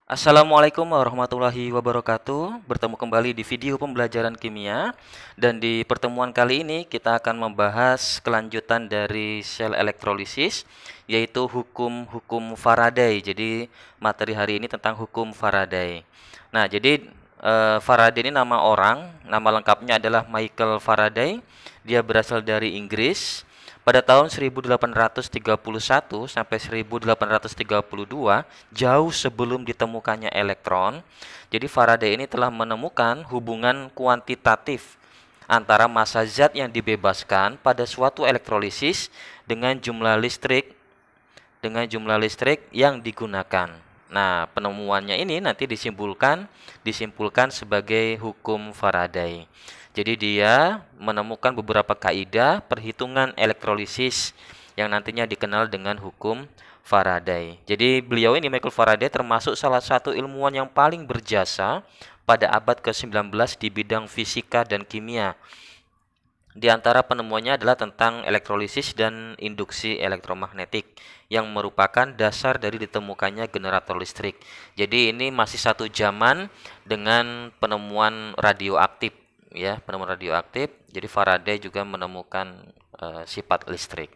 Assalamualaikum warahmatullahi wabarakatuh. Bertemu kembali di video pembelajaran kimia. Dan di pertemuan kali ini kita akan membahas kelanjutan dari sel elektrolisis, yaitu hukum-hukum Faraday. Jadi materi hari ini tentang hukum Faraday. Nah, jadi Faraday ini nama orang, nama lengkapnya adalah Michael Faraday. Dia berasal dari Inggris. Pada tahun 1831 sampai 1832, jauh sebelum ditemukannya elektron, jadi Faraday ini telah menemukan hubungan kuantitatif antara massa zat yang dibebaskan pada suatu elektrolisis dengan jumlah listrik yang digunakan. Nah, penemuannya ini nanti disimpulkan sebagai hukum Faraday. Jadi dia menemukan beberapa kaidah perhitungan elektrolisis yang nantinya dikenal dengan hukum Faraday. Jadi beliau ini, Michael Faraday, termasuk salah satu ilmuwan yang paling berjasa pada abad ke-19 di bidang fisika dan kimia. Di antara penemuannya adalah tentang elektrolisis dan induksi elektromagnetik yang merupakan dasar dari ditemukannya generator listrik. Jadi ini masih satu zaman dengan penemuan radioaktif, ya, penemuan radioaktif. Jadi Faraday juga menemukan sifat listrik.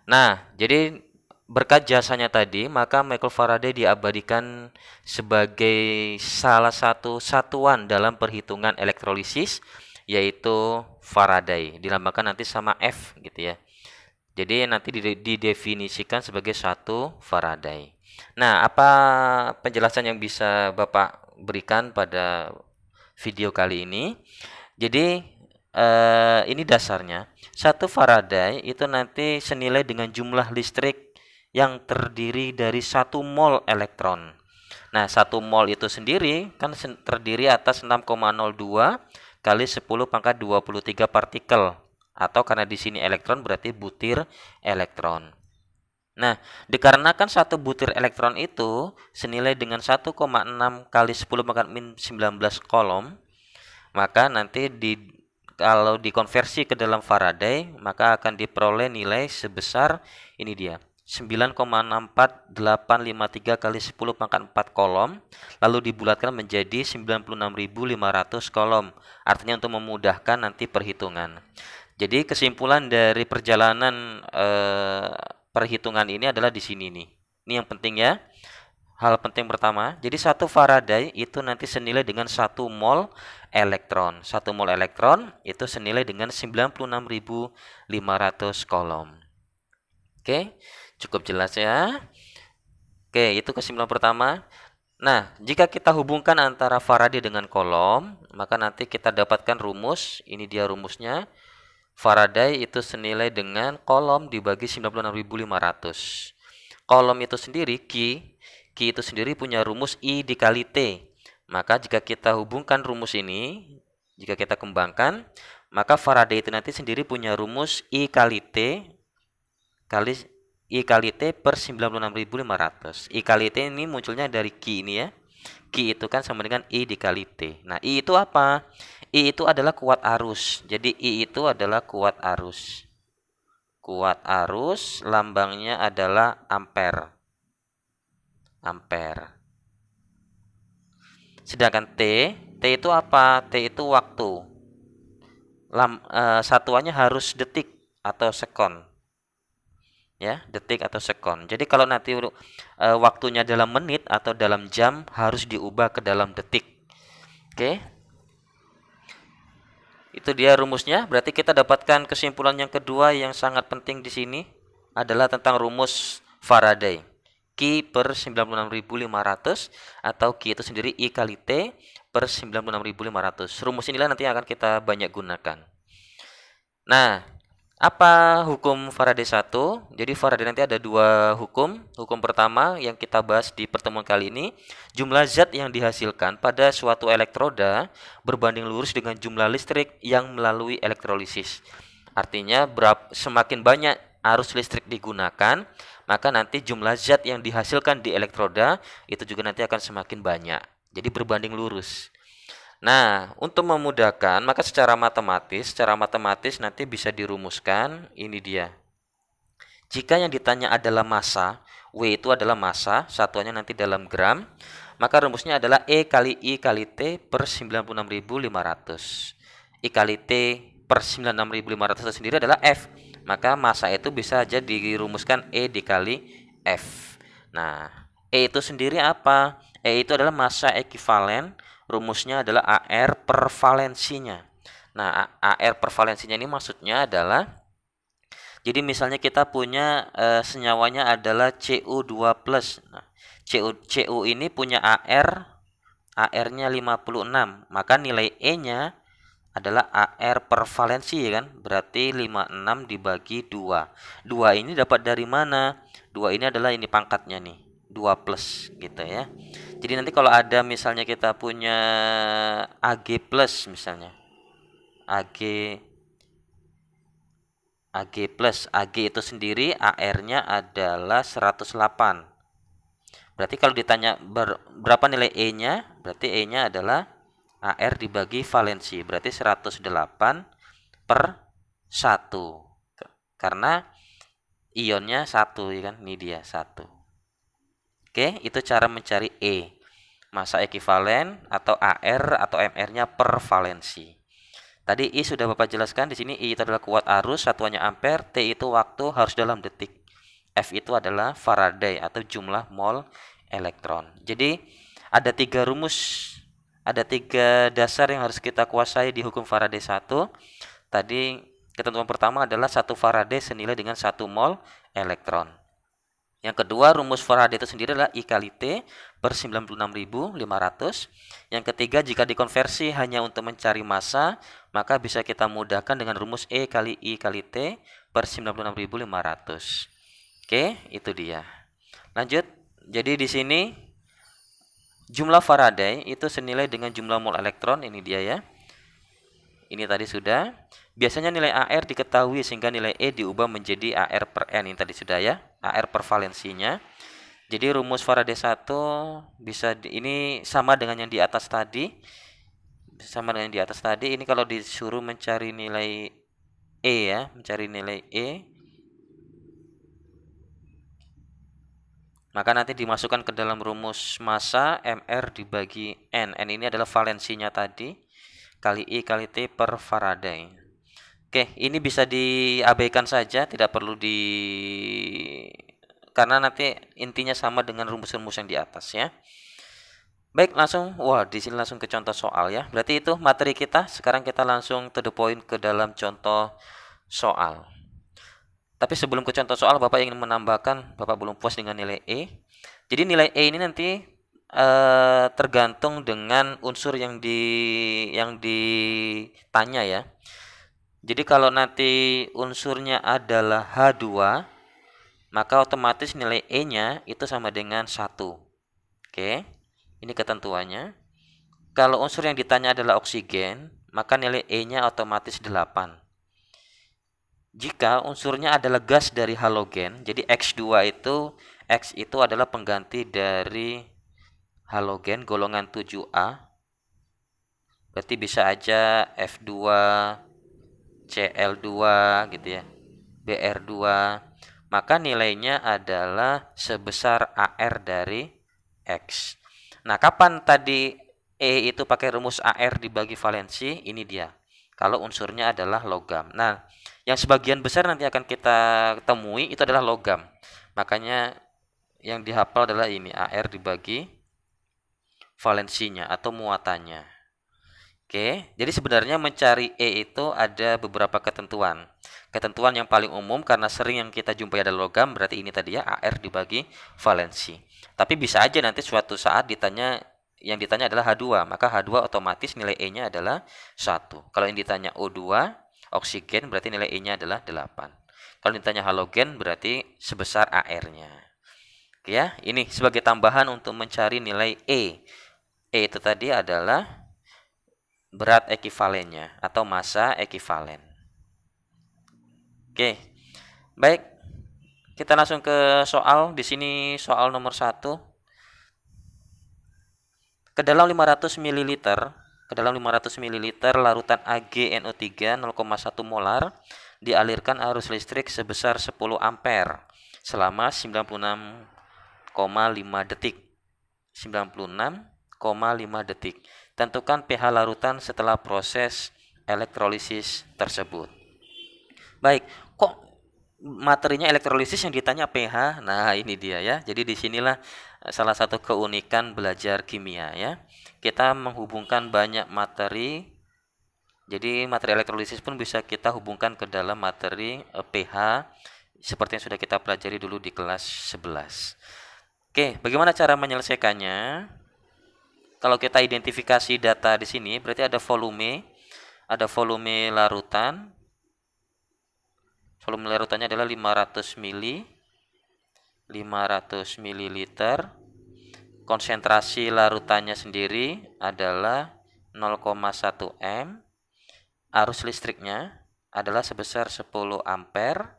Nah, jadi berkat jasanya tadi, maka Michael Faraday diabadikan sebagai salah satu satuan dalam perhitungan elektrolisis, yaitu Faraday, dilambangkan nanti sama F gitu ya. Jadi nanti didefinisikan sebagai satu Faraday. Nah, apa penjelasan yang bisa Bapak berikan pada video kali ini? Jadi ini dasarnya. Satu Faraday itu nanti senilai dengan jumlah listrik yang terdiri dari 1 mol elektron. Nah, 1 mol itu sendiri kan terdiri atas 6,02 kali 10 pangkat 23 partikel, atau karena di sini elektron berarti butir elektron. Nah, dikarenakan satu butir elektron itu senilai dengan 1,6 kali 10 pangkat min 19 kolom, maka nanti kalau dikonversi ke dalam Faraday, maka akan diperoleh nilai sebesar ini dia, 9,64853 kali 10 pangkat 4 kolom, lalu dibulatkan menjadi 96.500 kolom. Artinya untuk memudahkan nanti perhitungan. Jadi kesimpulan dari perjalanan perhitungan ini adalah di sini nih. Ini yang penting ya. Hal penting pertama, jadi satu Faraday itu nanti senilai dengan 1 mol elektron. 1 mol elektron itu senilai dengan 96.500 kolom. Oke, cukup jelas ya. Oke, itu kesimpulan pertama. Nah, jika kita hubungkan antara Faraday dengan kolom, maka nanti kita dapatkan rumus. Ini dia rumusnya. Faraday itu senilai dengan kolom dibagi 96.500. Kolom itu sendiri, Q itu sendiri punya rumus I dikali T. Maka jika kita hubungkan rumus ini, jika kita kembangkan, maka Faraday itu nanti sendiri punya rumus I kali T per 96.500. I kali T ini munculnya dari Q ini ya. Q itu kan sama dengan I dikali T. Nah, I itu apa? I itu adalah kuat arus. Jadi I itu adalah kuat arus. Kuat arus lambangnya adalah ampere. Sedangkan T itu apa? T itu waktu. Satuannya harus detik atau sekon. Ya, detik atau sekon. Jadi kalau nanti waktunya dalam menit atau dalam jam harus diubah ke dalam detik. Oke. Itu dia rumusnya. Berarti kita dapatkan kesimpulan yang kedua yang sangat penting di sini adalah tentang rumus Faraday. Q per 96.500 atau Q itu sendiri I kali T per 96.500. Rumus inilah nanti akan kita banyak gunakan. Nah, apa hukum Faraday 1? Jadi Faraday nanti ada dua hukum. Hukum pertama yang kita bahas di pertemuan kali ini, jumlah zat yang dihasilkan pada suatu elektroda berbanding lurus dengan jumlah listrik yang melalui elektrolisis. Artinya semakin banyak arus listrik digunakan, maka nanti jumlah zat yang dihasilkan di elektroda itu juga nanti akan semakin banyak. Jadi berbanding lurus. Nah, untuk memudahkan, maka secara matematis nanti bisa dirumuskan, ini dia. Jika yang ditanya adalah massa, W itu adalah massa, satuannya nanti dalam gram, maka rumusnya adalah E kali I kali T per 96.500. I kali T per 96.500 itu sendiri adalah F. Maka massa itu bisa aja dirumuskan E dikali F. Nah, E itu sendiri apa? E itu adalah massa ekivalen. Rumusnya adalah AR per valensinya. Nah, AR per valensinya ini maksudnya adalah, jadi misalnya kita punya senyawanya adalah Cu2+. Nah, Cu ini punya AR-nya 56. Maka nilai E-nya adalah AR per valensi, ya kan? Berarti 56 dibagi 2. 2 ini dapat dari mana? 2 ini adalah ini pangkatnya nih. 2 plus gitu ya. Jadi nanti kalau ada misalnya kita punya AG plus misalnya. AG plus, AG itu sendiri AR-nya adalah 108. Berarti kalau ditanya berapa nilai E-nya, berarti E-nya adalah AR dibagi valensi, berarti 108 per 1. Karena ionnya 1, ya kan? Ini dia 1. Oke, itu cara mencari E. Massa ekivalen atau AR atau MR-nya per valensi. Tadi I sudah Bapak jelaskan, di sini I itu adalah kuat arus, satuannya ampere, T itu waktu, harus dalam detik. F itu adalah Faraday atau jumlah mol elektron. Jadi ada 3 rumus, ada 3 dasar yang harus kita kuasai di hukum Faraday 1. Tadi ketentuan pertama adalah 1 Faraday senilai dengan 1 mol elektron. Yang kedua, rumus Faraday itu sendiri adalah I kali T per 96.500. Yang ketiga, jika dikonversi hanya untuk mencari massa, maka bisa kita mudahkan dengan rumus E kali I kali T per 96.500. Oke, itu dia. Lanjut. Jadi di sini jumlah Faraday itu senilai dengan jumlah mol elektron, ini dia ya. Ini tadi sudah. Biasanya nilai AR diketahui sehingga nilai E diubah menjadi AR per N. Ini tadi sudah ya, AR per valensinya. Jadi rumus Faraday 1 bisa ini sama dengan yang di atas tadi. Sama dengan yang di atas tadi. Ini kalau disuruh mencari nilai E ya, mencari nilai E, maka nanti dimasukkan ke dalam rumus massa MR dibagi N. N ini adalah valensinya tadi, kali I kali T per Faraday. Oke, ini bisa diabaikan saja, tidak perlu karena nanti intinya sama dengan rumus-rumus yang di atas ya. Baik, langsung di sini langsung ke contoh soal ya. Berarti itu materi kita. Sekarang kita langsung to the point ke dalam contoh soal. Tapi sebelum ke contoh soal, Bapak ingin menambahkan, Bapak belum puas dengan nilai E. Jadi nilai E ini nanti tergantung dengan unsur yang ditanya ya. Jadi kalau nanti unsurnya adalah H2, maka otomatis nilai E-nya itu sama dengan 1. Oke, ini ketentuannya. Kalau unsur yang ditanya adalah oksigen, maka nilai E-nya otomatis 8. Jika unsurnya adalah gas dari halogen, jadi X2 itu, X itu adalah pengganti dari halogen golongan 7A. Berarti bisa aja F2, Cl2 gitu ya, Br2, maka nilainya adalah sebesar AR dari X. Nah, kapan tadi E itu pakai rumus AR dibagi valensi? Ini dia, kalau unsurnya adalah logam. Nah, yang sebagian besar nanti akan kita temui itu adalah logam. Makanya yang dihafal adalah ini, AR dibagi valensinya atau muatannya. Oke, jadi sebenarnya mencari E itu ada beberapa ketentuan. Ketentuan yang paling umum karena sering yang kita jumpai adalah logam, berarti ini tadi ya, AR dibagi valensi. Tapi bisa aja nanti suatu saat yang ditanya adalah H2, maka H2 otomatis nilai E-nya adalah 1. Kalau yang ditanya O2, oksigen, berarti nilai E-nya adalah 8. Kalau ditanya halogen, berarti sebesar AR-nya. Oke ya, ini sebagai tambahan untuk mencari nilai E. E itu tadi adalah berat ekivalennya atau massa ekivalen. Oke, baik, kita langsung ke soal. Di sini soal nomor 1. Ke dalam 500 ml larutan AgNO3 0,1 molar dialirkan arus listrik sebesar 10 ampere selama 96,5 detik. 96,5 detik. Tentukan pH larutan setelah proses elektrolisis tersebut. Baik, kok materinya elektrolisis yang ditanya pH? Nah, ini dia ya. Jadi disinilah salah satu keunikan belajar kimia ya. Kita menghubungkan banyak materi. Jadi materi elektrolisis pun bisa kita hubungkan ke dalam materi pH seperti yang sudah kita pelajari dulu di kelas 11. Oke, bagaimana cara menyelesaikannya? Kalau kita identifikasi data di sini, berarti ada volume larutan. Volume larutannya adalah 500 ml. Konsentrasi larutannya sendiri adalah 0,1 M. Arus listriknya adalah sebesar 10 ampere.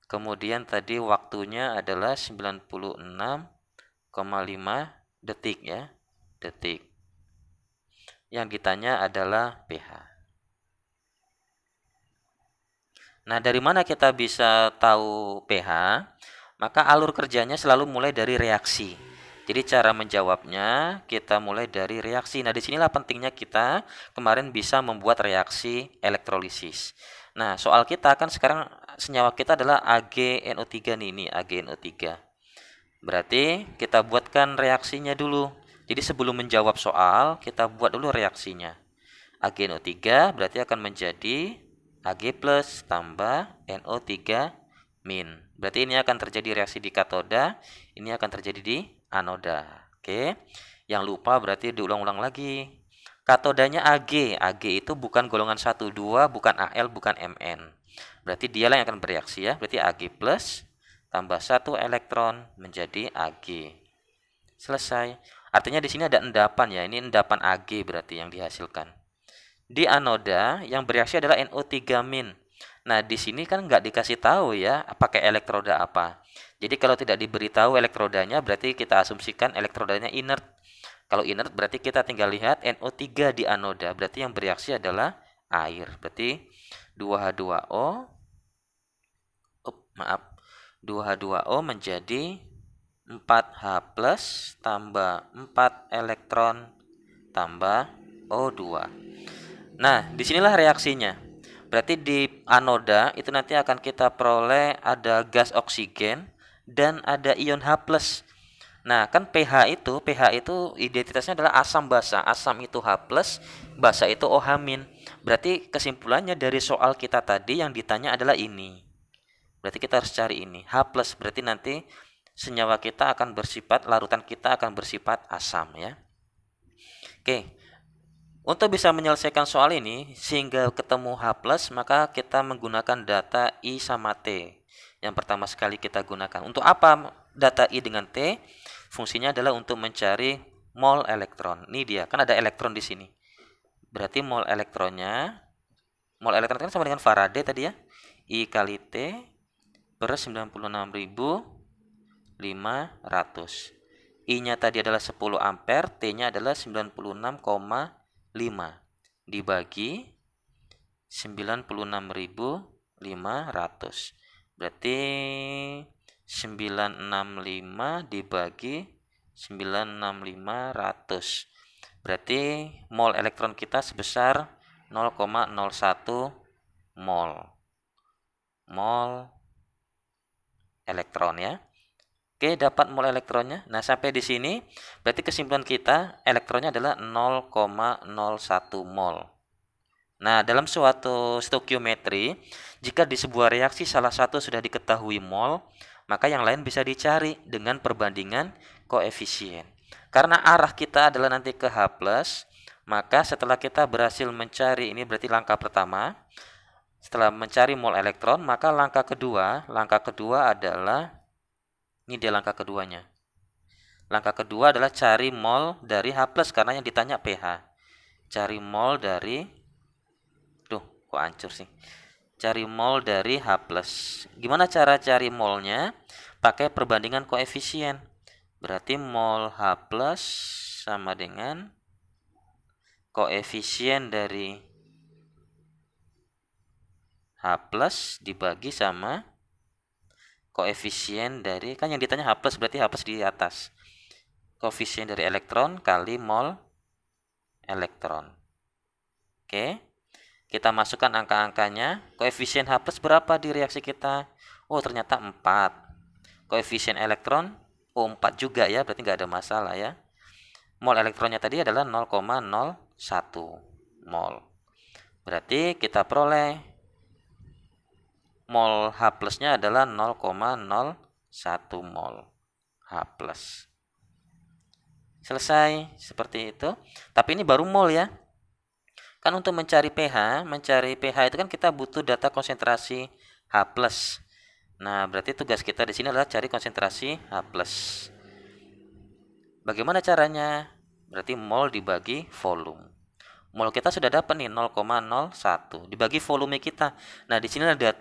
Kemudian tadi waktunya adalah 96,5 detik ya. Detik. Yang ditanya adalah pH. Nah, dari mana kita bisa tahu pH? Maka alur kerjanya selalu mulai dari reaksi. Jadi cara menjawabnya kita mulai dari reaksi. Nah, disinilah pentingnya kita kemarin bisa membuat reaksi elektrolisis. Nah, soal kita kan sekarang senyawa kita adalah AgNO3 nih, ini AgNO3. Berarti kita buatkan reaksinya dulu. Jadi sebelum menjawab soal, kita buat dulu reaksinya. AgNO3 berarti akan menjadi Ag plus tambah NO3 min. Berarti ini akan terjadi reaksi di katoda, ini akan terjadi di anoda. Oke. Yang lupa berarti diulang-ulang lagi. Katodanya Ag. Ag itu bukan golongan 1, 2, bukan Al, bukan Mn. Berarti dialah yang akan bereaksi ya. Berarti Ag plus tambah 1 elektron menjadi Ag. Selesai. Artinya di sini ada endapan ya. Ini endapan Ag berarti yang dihasilkan. Di anoda yang bereaksi adalah NO3 min. Nah, di sini kan nggak dikasih tahu ya pakai elektroda apa. Jadi kalau tidak diberitahu elektrodanya berarti kita asumsikan elektrodanya inert. Kalau inert berarti kita tinggal lihat NO3 di anoda. Berarti yang bereaksi adalah air. Berarti 2H2O 2H2O menjadi 4H plus tambah 4 elektron tambah O2. Nah, disinilah reaksinya. Berarti di anoda itu nanti akan kita peroleh ada gas oksigen dan ada ion H+. Nah, kan pH itu identitasnya adalah asam basa. Asam itu H+, basa itu OH-. Berarti kesimpulannya dari soal kita tadi yang ditanya adalah ini. Berarti kita harus cari ini. H+, berarti nanti senyawa kita akan bersifat, larutan kita akan bersifat asam ya. Oke. Untuk bisa menyelesaikan soal ini sehingga ketemu H+, maka kita menggunakan data I sama T. Yang pertama sekali kita gunakan. Untuk apa data I dengan T? Fungsinya adalah untuk mencari mol elektron. Ini dia, kan ada elektron di sini. Berarti mol elektron kan sama dengan Faraday tadi ya. I kali T per 96.500. I-nya tadi adalah 10 ampere, T-nya adalah 96,5 dibagi 96.500. Berarti 965 dibagi 96500. Berarti mol elektron kita sebesar 0,01 mol. Mol elektron ya. Oke, dapat mol elektronnya. Nah, sampai di sini berarti kesimpulan kita elektronnya adalah 0,01 mol. Nah, dalam suatu stoikiometri, jika di sebuah reaksi salah satu sudah diketahui mol, maka yang lain bisa dicari dengan perbandingan koefisien. Karena arah kita adalah nanti ke H+, maka setelah kita berhasil mencari, ini berarti langkah pertama, setelah mencari mol elektron, maka langkah kedua adalah ini dia langkah keduanya. Langkah kedua adalah cari mol dari H+, karena yang ditanya pH. Cari mol dari kok hancur sih. Cari mol dari H+. Gimana cara cari molnya? Pakai perbandingan koefisien. Berarti mol H+ sama dengan koefisien dari H+ dibagi sama koefisien dari, kan yang ditanya H+, berarti H+ di atas. koefisien dari elektron kali mol elektron. Oke, kita masukkan angka-angkanya. Koefisien H+ berapa di reaksi kita? Oh, ternyata 4. Koefisien elektron, 4 juga ya, berarti nggak ada masalah ya. Mol elektronnya tadi adalah 0,01 mol. Berarti kita peroleh mol H+-nya adalah 0,01 mol H+. Selesai, seperti itu. Tapi ini baru mol ya. Kan untuk mencari pH itu kan kita butuh data konsentrasi H+. Nah, berarti tugas kita di sini adalah cari konsentrasi H+. Bagaimana caranya? Berarti mol dibagi volume. Mol kita sudah dapat nih 0,01 dibagi volume kita. Nah, di sini ada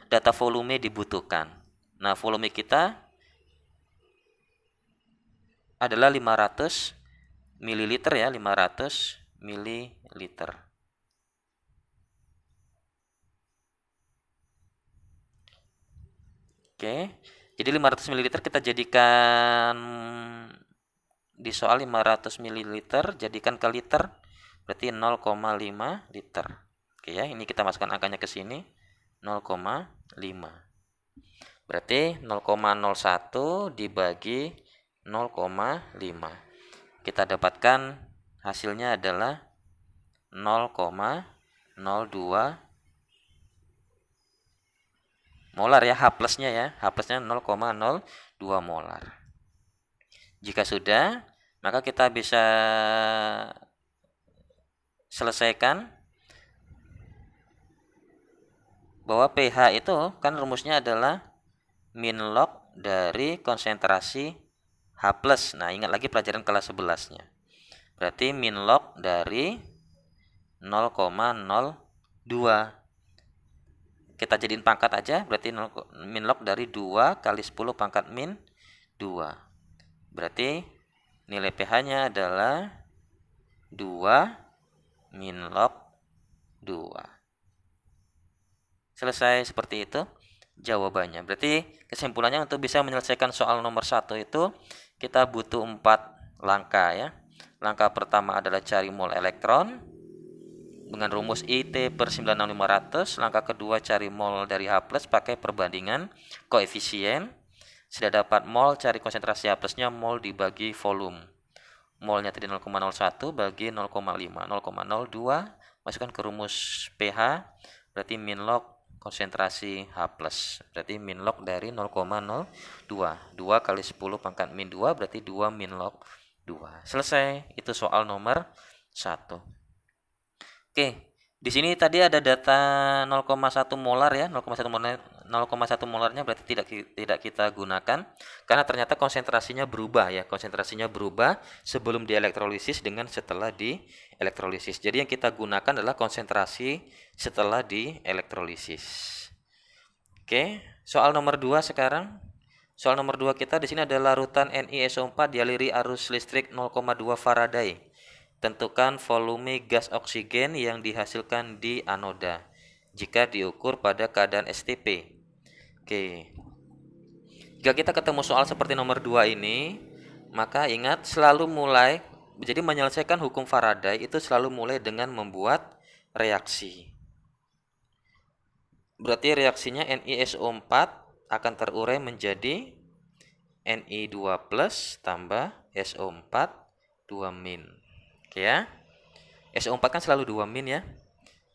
data volume dibutuhkan. Nah, volume kita adalah 500 ml ya, 500 ml. Oke. Jadi 500 ml kita jadikan di soal 500 ml jadikan ke liter, berarti 0,5 liter. Oke ya, ini kita masukkan angkanya ke sini 0,5. Berarti 0,01 dibagi 0,5. Kita dapatkan hasilnya adalah 0,02 molar ya, H+-nya ya. H+-nya 0,02 molar. Jika sudah, maka kita bisa selesaikan bahwa pH itu kan rumusnya adalah min log dari konsentrasi H+. Nah, ingat lagi pelajaran kelas 11-nya. Berarti min log dari 0,02. Kita jadiin pangkat aja, berarti min log dari 2 kali 10 pangkat min 2. Berarti nilai pH-nya adalah 2 min log 2. Selesai, seperti itu jawabannya. Berarti kesimpulannya untuk bisa menyelesaikan soal nomor 1 itu kita butuh 4 langkah ya. Langkah pertama adalah cari mol elektron dengan rumus IT/96500. Langkah kedua cari mol dari H+ pakai perbandingan koefisien. Sudah dapat mol, cari konsentrasi H+-nya, mol dibagi volume. Molnya tadi 0,01 bagi 0,5, 0,02. Masukkan ke rumus pH, berarti min log konsentrasi H+. Berarti min log dari 0,02. 2 kali 10 pangkat min 2 berarti 2 min log 2. Selesai, itu soal nomor 1. Oke, di sini tadi ada data 0,1 molar ya, 0,1 molarnya berarti tidak kita gunakan karena ternyata konsentrasinya berubah ya. Konsentrasinya berubah sebelum dielektrolisis dengan setelah dielektrolisis. Jadi yang kita gunakan adalah konsentrasi setelah dielektrolisis. Oke, soal nomor 2 sekarang. Soal nomor 2 kita di sini adalah larutan NiSO4 dialiri arus listrik 0,2 Faraday. Tentukan volume gas oksigen yang dihasilkan di anoda jika diukur pada keadaan STP. Oke. Jika kita ketemu soal seperti nomor 2 ini, maka ingat selalu mulai, jadi menyelesaikan hukum Faraday itu selalu mulai dengan membuat reaksi. Berarti reaksinya NiSO4 akan terurai menjadi Ni2+ tambah SO4 2-. Oke ya. SO4 kan selalu 2- ya.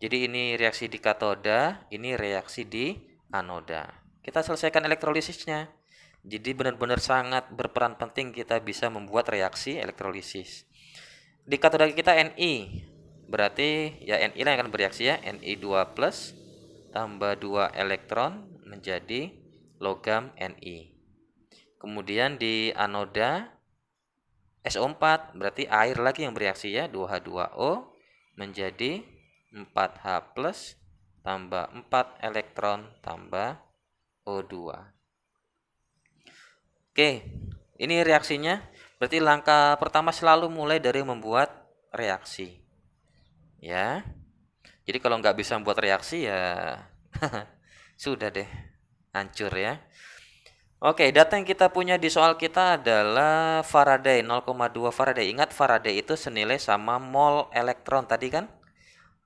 Jadi ini reaksi di katoda, ini reaksi di anoda. Kita selesaikan elektrolisisnya. Jadi benar-benar sangat berperan penting kita bisa membuat reaksi elektrolisis. Di katoda kita Ni. Berarti ya Ni yang akan bereaksi ya, Ni2+ tambah 2 elektron menjadi logam Ni. Kemudian di anoda SO4 berarti air lagi yang bereaksi ya, 2H2O menjadi 4H+ tambah 4 elektron tambah O2. Oke, ini reaksinya. Berarti langkah pertama selalu mulai dari membuat reaksi. Ya. Jadi kalau nggak bisa membuat reaksi ya sudah deh, hancur ya. Oke, data yang kita punya di soal kita adalah Faraday, 0,2 Faraday. Ingat Faraday itu senilai sama mol elektron tadi kan?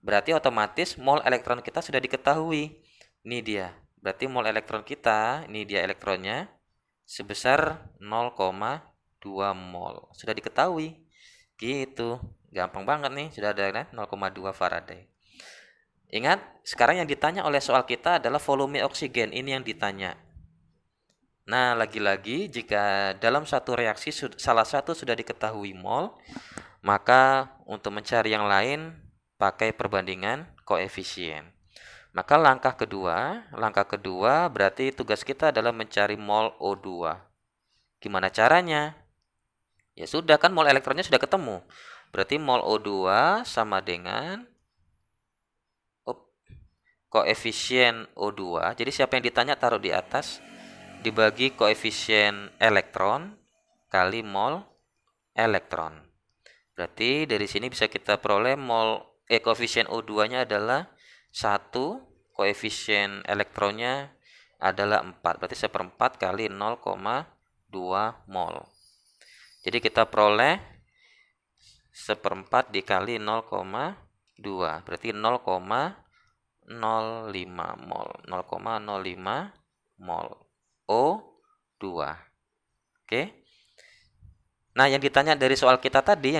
Berarti otomatis mol elektron kita sudah diketahui. Ini dia. Berarti mol elektron kita, ini dia elektronnya, sebesar 0,2 mol. Sudah diketahui. Gitu. Gampang banget nih, sudah ada kan? 0,2 Faraday. Ingat, sekarang yang ditanya oleh soal kita adalah volume oksigen. Ini yang ditanya. Nah, lagi-lagi jika dalam satu reaksi salah satu sudah diketahui mol, maka untuk mencari yang lain pakai perbandingan koefisien. Maka langkah kedua berarti tugas kita adalah mencari mol O2. Gimana caranya? Ya sudah kan mol elektronnya sudah ketemu. Berarti mol O2 sama dengan koefisien O2. Jadi siapa yang ditanya taruh di atas, dibagi koefisien elektron kali mol elektron. Berarti dari sini bisa kita peroleh koefisien O2-nya adalah 1, koefisien elektronnya adalah 4. Berarti 1/4 kali 0,2 mol. Jadi kita peroleh 1/4 dikali 0,2. Berarti 0,05 mol. 0,05 mol O2. Oke. Nah, yang ditanya dari soal kita tadi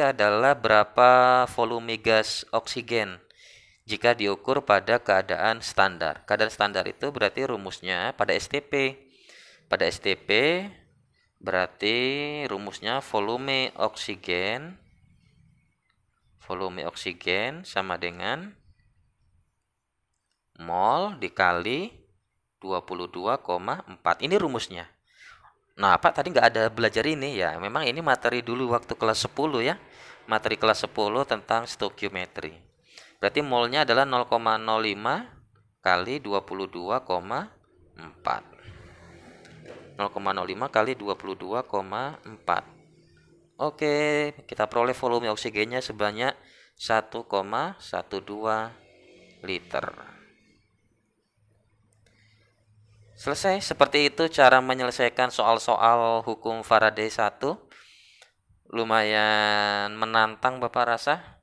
adalah berapa volume gas oksigen jika diukur pada keadaan standar. Keadaan standar itu berarti rumusnya pada STP. Pada STP berarti rumusnya volume oksigen sama dengan mol dikali 22,4. Ini rumusnya. Nah, Pak tadi nggak ada belajar ini ya. Memang ini materi dulu waktu kelas 10 ya. Materi kelas 10 tentang stoikiometri. Berarti molnya adalah 0,05 kali 22,4. 0,05 kali 22,4. Oke, kita peroleh volume oksigennya sebanyak 1,12 liter. Selesai. Seperti itu cara menyelesaikan soal-soal hukum Faraday 1. Lumayan menantang Bapak rasa.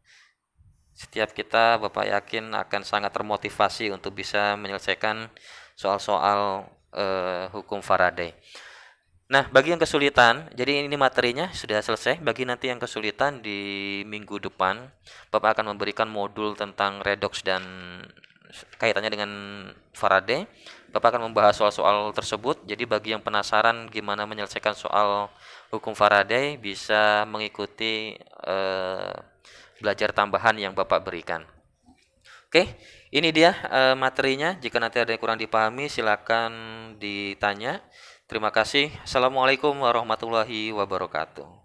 Setiap kita Bapak yakin akan sangat termotivasi untuk bisa menyelesaikan soal-soal hukum Faraday. Nah, bagi yang kesulitan, jadi ini materinya sudah selesai. Bagi nanti yang kesulitan di minggu depan, Bapak akan memberikan modul tentang redox dan kaitannya dengan Faraday. Bapak akan membahas soal-soal tersebut. Jadi bagi yang penasaran gimana menyelesaikan soal hukum Faraday, bisa mengikuti belajar tambahan yang Bapak berikan. Oke, ini dia materinya. Jika nanti ada yang kurang dipahami, silakan ditanya. Terima kasih. Assalamualaikum warahmatullahi wabarakatuh.